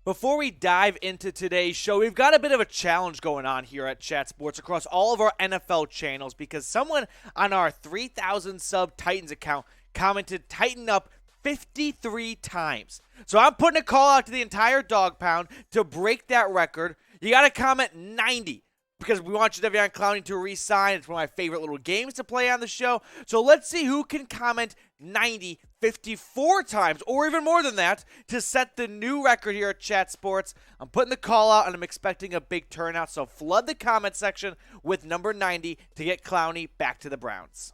Before we dive into today's show, we've got a bit of a challenge going on here at Chat Sports across all of our NFL channels because someone on our 3,000 sub Titans account commented Tighten up 53 times. So I'm putting a call out to the entire Dawg Pound to break that record. You got to comment 90 because we want Jadeveon Clowney to re-sign. It's one of my favorite little games to play on the show. So let's see who can comment 90 54 times, or even more than that, to set the new record here at Chat Sports. I'm putting the call out, and I'm expecting a big turnout, so flood the comment section with number 90 to get Clowney back to the Browns.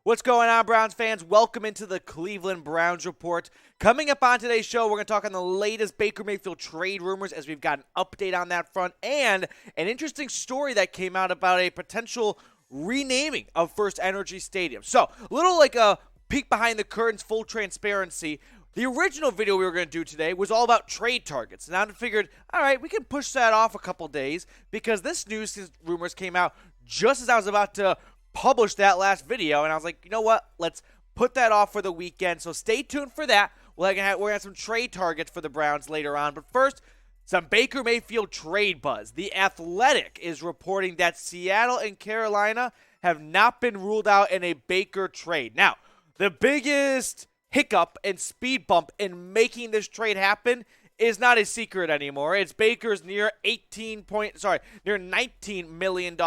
What's going on, Browns fans? Welcome into the Cleveland Browns Report. Coming up on today's show, we're going to talk on the latest Baker Mayfield trade rumors as we've got an update on that front and an interesting story that came out about a potential renaming of FirstEnergy Stadium. So, a little like a peek behind the curtains, full transparency. The original video we were going to do today was all about trade targets. And I figured, all right, we can push that off a couple days because this news rumors came out just as I was about to published that last video, and I was like, you know what? Let's put that off for the weekend. So stay tuned for that. We're gonna have some trade targets for the Browns later on. But first, some Baker Mayfield trade buzz. The Athletic is reporting that Seattle and Carolina have not been ruled out in a Baker trade. Now, the biggest hiccup and speed bump in making this trade happen is not a secret anymore. It's Baker's near $19 million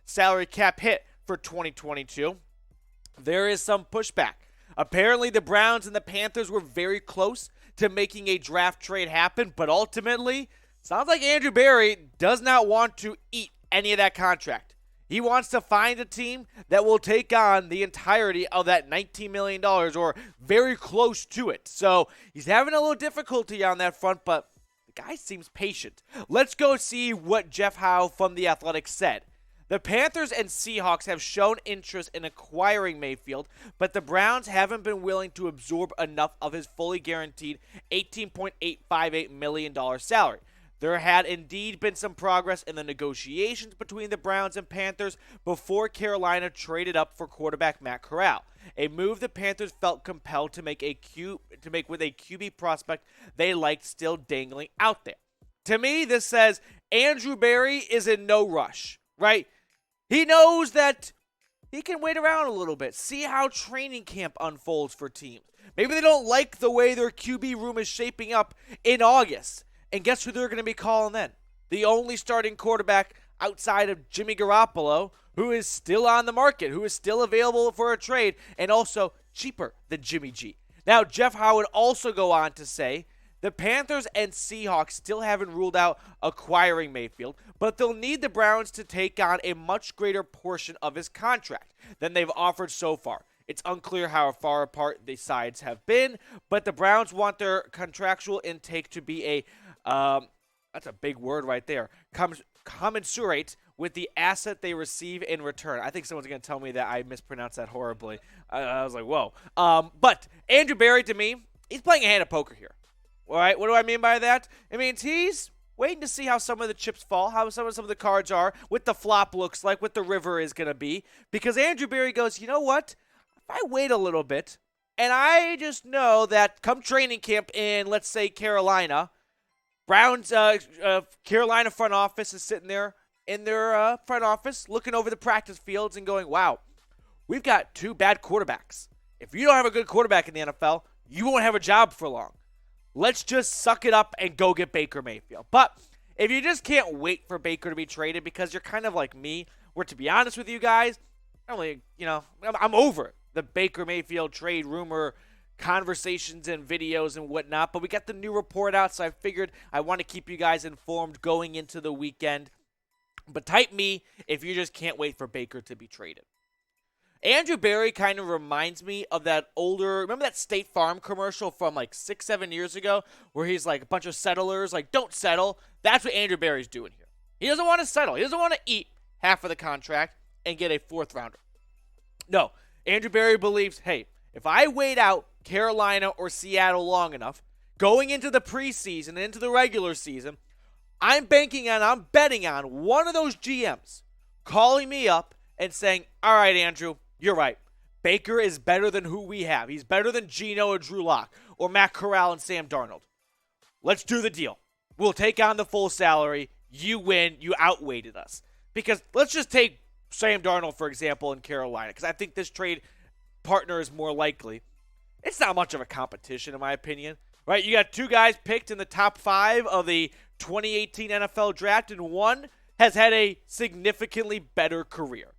salary cap hit for 2022. There is some pushback. Apparently, the Browns and the Panthers were very close to making a draft trade happen, but ultimately, sounds like Andrew Berry does not want to eat any of that contract. He wants to find a team that will take on the entirety of that $19 million or very close to it. So he's having a little difficulty on that front, but the guy seems patient. Let's go see what Jeff Howe from The Athletic said. The Panthers and Seahawks have shown interest in acquiring Mayfield, but the Browns haven't been willing to absorb enough of his fully guaranteed $18.858 million salary. There had indeed been some progress in the negotiations between the Browns and Panthers before Carolina traded up for quarterback Matt Corral, a move the Panthers felt compelled to make with a QB prospect they liked still dangling out there. To me, this says Andrew Berry is in no rush, right? He knows that he can wait around a little bit, see how training camp unfolds for teams. Maybe they don't like the way their QB room is shaping up in August. And guess who they're going to be calling then? The only starting quarterback outside of Jimmy Garoppolo, who is still on the market, who is still available for a trade, and also cheaper than Jimmy G. Now, Jeff Howe would also go on to say the Panthers and Seahawks still haven't ruled out acquiring Mayfield, but they'll need the Browns to take on a much greater portion of his contract than they've offered so far. It's unclear how far apart the sides have been, but the Browns want their contractual intake to be that's a big word right there, commensurate with the asset they receive in return. I think someone's going to tell me that I mispronounced that horribly. I was like, whoa. But Andrew Berry, to me, he's playing a hand of poker here. All right, what do I mean by that? It means he's waiting to see how some of the chips fall, how some of the cards are, what the flop looks like, what the river is going to be. Because Andrew Berry goes, you know what? If I wait a little bit, and I just know that come training camp in, let's say, Carolina, Browns, Carolina front office is sitting there in their front office looking over the practice fields and going, wow, we've got two bad quarterbacks. If you don't have a good quarterback in the NFL, you won't have a job for long. Let's just suck it up and go get Baker Mayfield. But if you just can't wait for Baker to be traded because you're kind of like me, where to be honest with you guys, I'm over the Baker Mayfield trade rumor conversations and videos and whatnot. But we got the new report out, so I figured I want to keep you guys informed going into the weekend. But type me if you just can't wait for Baker to be traded. Andrew Berry kind of reminds me of that older, remember that State Farm commercial from like 6-7 years ago where he's like a bunch of settlers, like don't settle. That's what Andrew Berry's doing here. He doesn't want to settle. He doesn't want to eat half of the contract and get a fourth rounder. No, Andrew Berry believes, hey, if I wait out Carolina or Seattle long enough, going into the preseason and into the regular season, I'm betting on one of those GMs calling me up and saying, all right, Andrew, you're right. Baker is better than who we have. He's better than Geno or Drew Lock or Matt Corral and Sam Darnold. Let's do the deal. We'll take on the full salary. You win. You outweighted us. Because let's just take Sam Darnold, for example, in Carolina, because I think this trade partner is more likely. It's not much of a competition, in my opinion. Right? You got two guys picked in the top 5 of the 2018 NFL draft, and one has had a significantly better career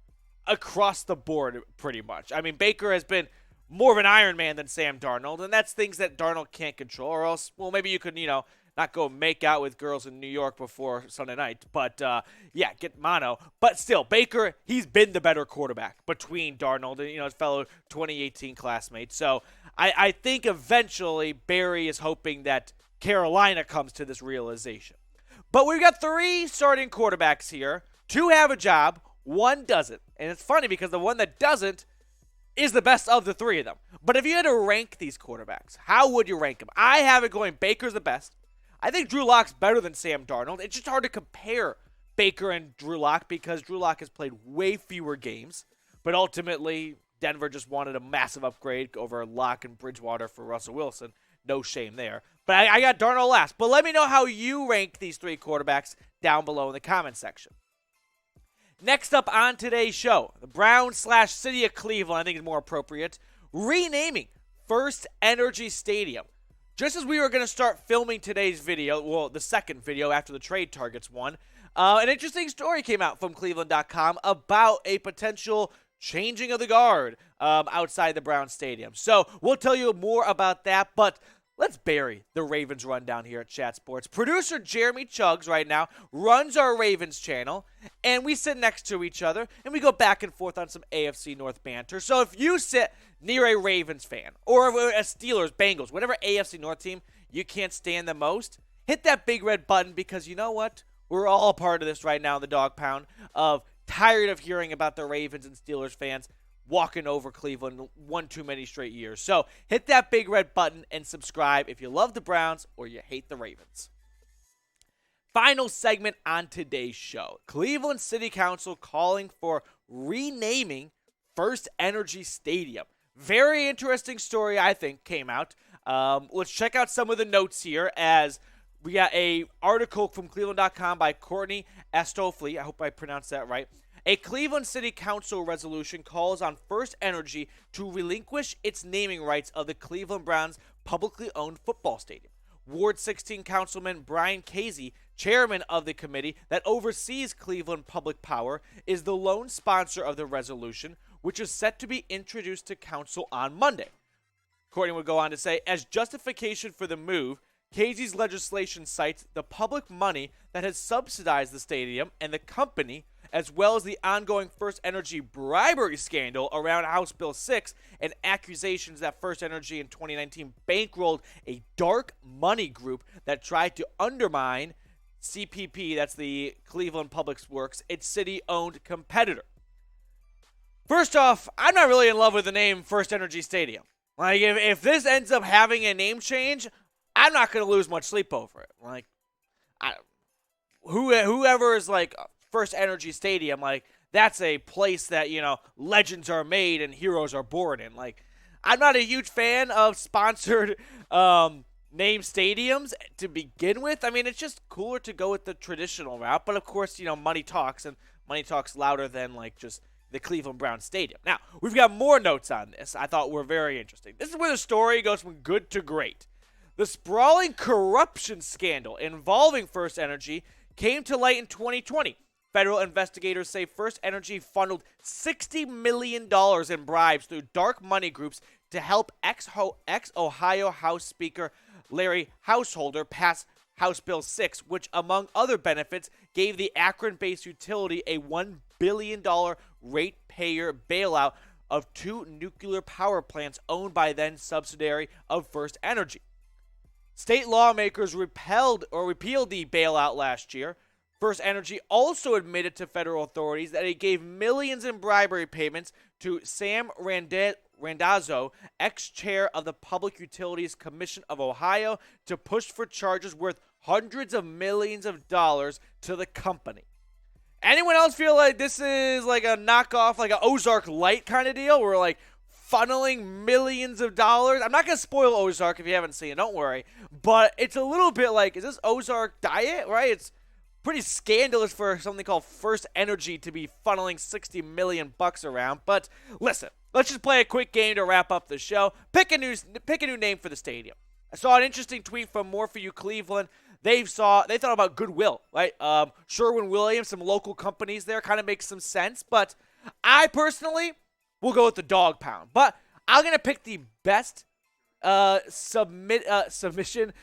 across the board, pretty much. I mean, Baker has been more of an Iron Man than Sam Darnold, and that's things that Darnold can't control, or else, well, maybe you could, not go make out with girls in New York before Sunday night, but, get mono. But still, Baker, he's been the better quarterback between Darnold and, his fellow 2018 classmates. So I think eventually Barry is hoping that Carolina comes to this realization. But we've got 3 starting quarterbacks here. 2 have a job, 1 doesn't. And it's funny because the one that doesn't is the best of the 3 of them. But if you had to rank these quarterbacks, how would you rank them? I have it going Baker's the best. I think Drew Lock's better than Sam Darnold. It's just hard to compare Baker and Drew Lock because Drew Lock has played way fewer games. But ultimately, Denver just wanted a massive upgrade over Lock and Bridgewater for Russell Wilson. No shame there. But I got Darnold last. But let me know how you rank these 3 quarterbacks down below in the comment section. Next up on today's show, the Browns/City of Cleveland, I think is more appropriate, renaming FirstEnergy Stadium. Just as we were going to start filming today's video, well, the second video after the trade targets one, an interesting story came out from Cleveland.com about a potential changing of the guard outside the Browns Stadium. So we'll tell you more about that, but let's bury the Ravens rundown here at Chat Sports. Producer Jeremy Chuggs right now runs our Ravens channel, and we sit next to each other, and we go back and forth on some AFC North banter. So if you sit near a Ravens fan, or a Steelers, Bengals, whatever AFC North team you can't stand the most, hit that big red button because you know what? We're all a part of this right now in the Dawg Pound of tired of hearing about the Ravens and Steelers fans walking over Cleveland one too many straight years. So hit that big red button and subscribe if you love the Browns or you hate the Ravens. Final segment on today's show. Cleveland City Council calling for renaming FirstEnergy Stadium. Very interesting story, I think, came out. Let's check out some of the notes here as we got a article from Cleveland.com by Courtney Astolfi. I hope I pronounced that right. A Cleveland City Council resolution calls on FirstEnergy to relinquish its naming rights of the Cleveland Browns publicly owned football stadium. Ward 16 Councilman Brian Casey, chairman of the committee that oversees Cleveland Public Power, is the lone sponsor of the resolution, which is set to be introduced to council on Monday. Courtney would go on to say, as justification for the move, Casey's legislation cites the public money that has subsidized the stadium and the company, as well as the ongoing FirstEnergy bribery scandal around House Bill 6 and accusations that FirstEnergy in 2019 bankrolled a dark money group that tried to undermine CPP, that's the Cleveland Public Works, its city-owned competitor. First off, I'm not really in love with the name FirstEnergy Stadium. Like, if this ends up having a name change, I'm not going to lose much sleep over it. Like, whoever is like FirstEnergy Stadium, like, that's a place that, legends are made and heroes are born in. Like, I'm not a huge fan of sponsored name stadiums to begin with. I mean, it's just cooler to go with the traditional route. But, of course, money talks, and money talks louder than, like, just the Cleveland Browns Stadium. Now, we've got more notes on this I thought were very interesting. This is where the story goes from good to great. The sprawling corruption scandal involving FirstEnergy came to light in 2020. Federal investigators say FirstEnergy funneled $60 million in bribes through dark money groups to help ex-Ohio House Speaker Larry Householder pass House Bill 6, which, among other benefits, gave the Akron-based utility a $1 billion ratepayer bailout of 2 nuclear power plants owned by then subsidiary of FirstEnergy. State lawmakers repealed the bailout last year. FirstEnergy also admitted to federal authorities that it gave millions in bribery payments to Sam Randazzo, ex-chair of the Public Utilities Commission of Ohio, to push for charges worth hundreds of millions of dollars to the company. Anyone else feel like this is like a knockoff, like an Ozark Light kind of deal, where like funneling millions of dollars. I'm not going to spoil Ozark if you haven't seen it, don't worry. But it's a little bit like, is this Ozark diet, right? It's pretty scandalous for something called FirstEnergy to be funneling $60 million around. But listen, let's just play a quick game to wrap up the show. Pick a new name for the stadium. I saw an interesting tweet from More For You Cleveland. They thought about Goodwill, right? Sherwin-Williams, some local companies there, kind of makes some sense. But I personally will go with the Dawg Pound. But I'm going to pick the best submission.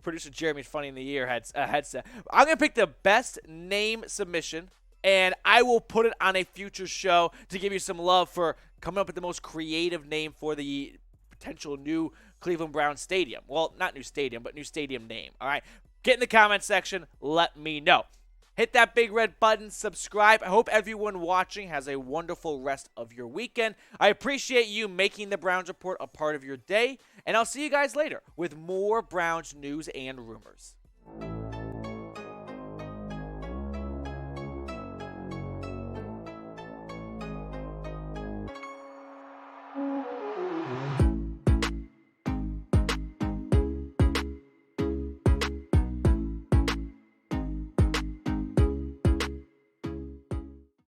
Producer Jeremy's Funny in the Ear headset. I'm going to pick the best name submission, and I will put it on a future show to give you some love for coming up with the most creative name for the potential new Cleveland Browns stadium. Well, not new stadium, but new stadium name. All right. Get in the comment section. Let me know. Hit that big red button. Subscribe. I hope everyone watching has a wonderful rest of your weekend. I appreciate you making the Browns Report a part of your day. And I'll see you guys later with more Browns news and rumors.